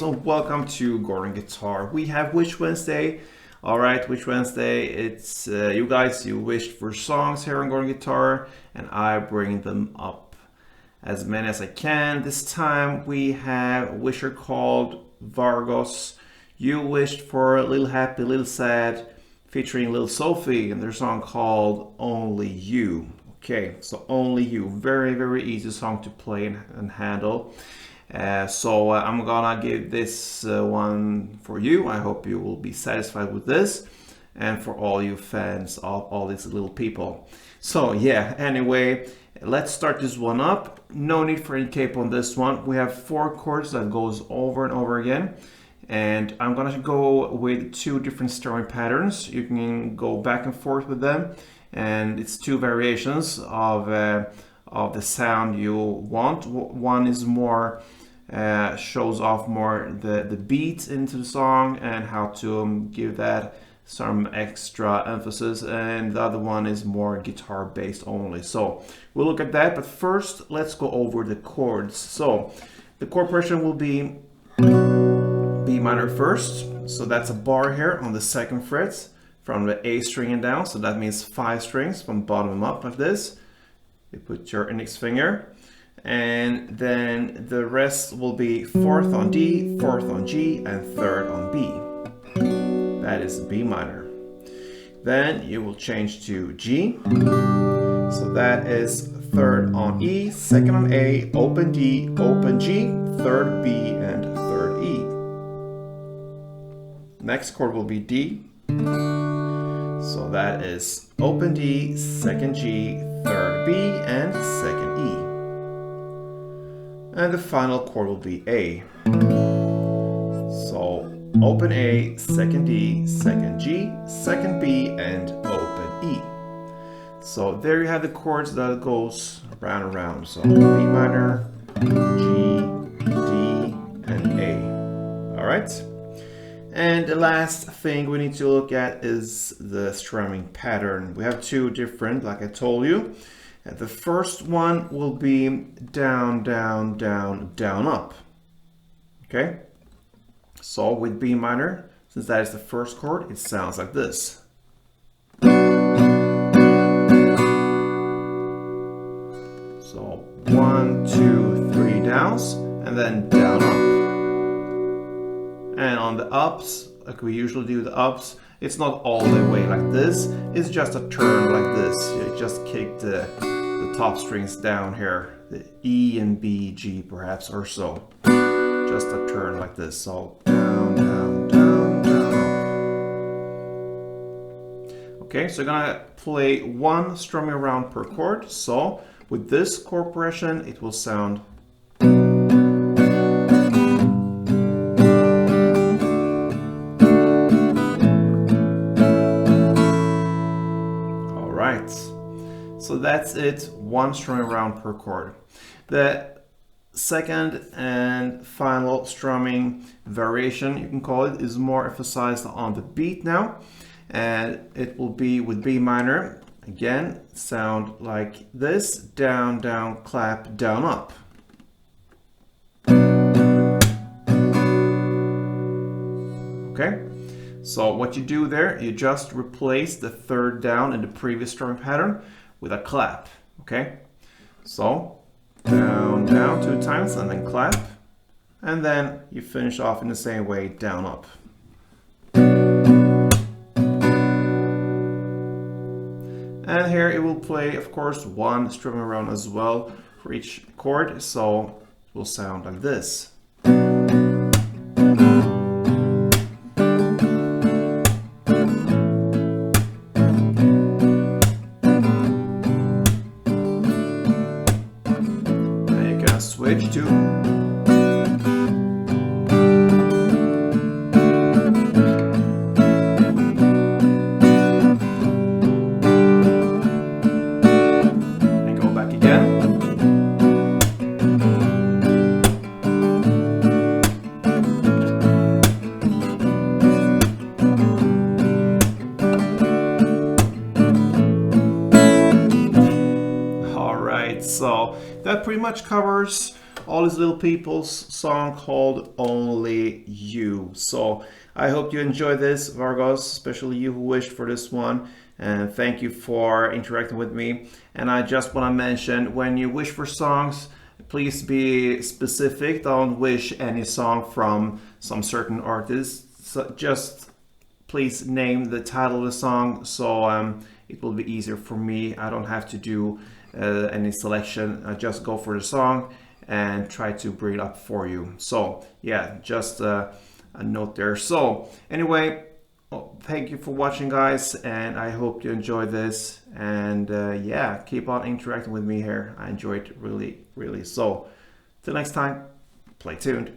so welcome to Gordon Guitar. We have Wish Wednesday. Alright, Wish Wednesday, it's you guys, you wished for songs here on Gordon Guitar, and I bring them up as many as I can. This time we have a wisher called Vargos. You wished for Little Happy, Little Sad, featuring Little Sophie, and their song called Only You. Okay, so Only You, very, very easy song to play and handle. So I'm gonna give this one for you. I hope you will be satisfied with this, and for all you fans of all these little people. So yeah, anyway, let's start this one up. No need for any capo on this one. We have 4 chords that goes over and over again, and I'm gonna go with 2 different strumming patterns. You can go back and forth with them, and it's 2 variations of the sound you want. One is more shows off more the beat into the song and how to give that some extra emphasis, and the other one is more guitar based only. So we'll look at that, but first let's go over the chords. So the chord progression will be B minor first, so that's a bar here on the 2nd fret from the A string and down, so that means 5 strings from bottom up like this. You put your index finger, and then the rest will be 4th on D, 4th on G, and 3rd on B. That is B minor. Then you will change to G. So that is 3rd on E, 2nd on A, open D, open G, 3rd B, and 3rd E. Next chord will be D. So that is open D, 2nd G, 3rd B, and 2nd E. And the final chord will be A. So open A, 2nd D, 2nd G, 2nd B, and open E. So there you have the chords that goes round and round. So B minor, G, D, and A. All right. And the last thing we need to look at is the strumming pattern. We have 2 different, like I told you. And the first one will be down, down, down, down, up. Okay? So with B minor, since that is the first chord, it sounds like this. So 1, 2, 3 downs, and then down, up. And on the ups, like we usually do the ups, it's not all the way like this. It's just a turn like this. You just kick the top strings down here, the E and B, G perhaps, or so. Just a turn like this. So down, down, down, down, up. Okay, so you're gonna play 1 strumming around per chord. So with this chord progression, it will sound. So that's it, 1 strumming around per chord. The second and final strumming variation, you can call it, is more emphasized on the beat now. And it will be with B minor. Again, sound like this, down, down, clap, down, up. Okay? So what you do there, you just replace the 3rd down in the previous strumming pattern with a clap, okay? So down, down 2 times, and then clap, and then you finish off in the same way, down, up. And here it will play, of course, 1 strumming around as well for each chord, so it will sound like this. Switch to and go back again. All right, so that pretty much covers all these little people's song called Only You. So I hope you enjoy this, Vargos, especially you who wished for this one. And thank you for interacting with me. And I just want to mention, when you wish for songs, please be specific. Don't wish any song from some certain artist. So just please name the title of the song, so it will be easier for me. I don't have to do any selection. I just go for the song and try to bring it up for you. So yeah, just a note there. So anyway, thank you for watching, guys, and I hope you enjoyed this. And yeah, keep on interacting with me here. I enjoyed it really. So till next time, play tuned.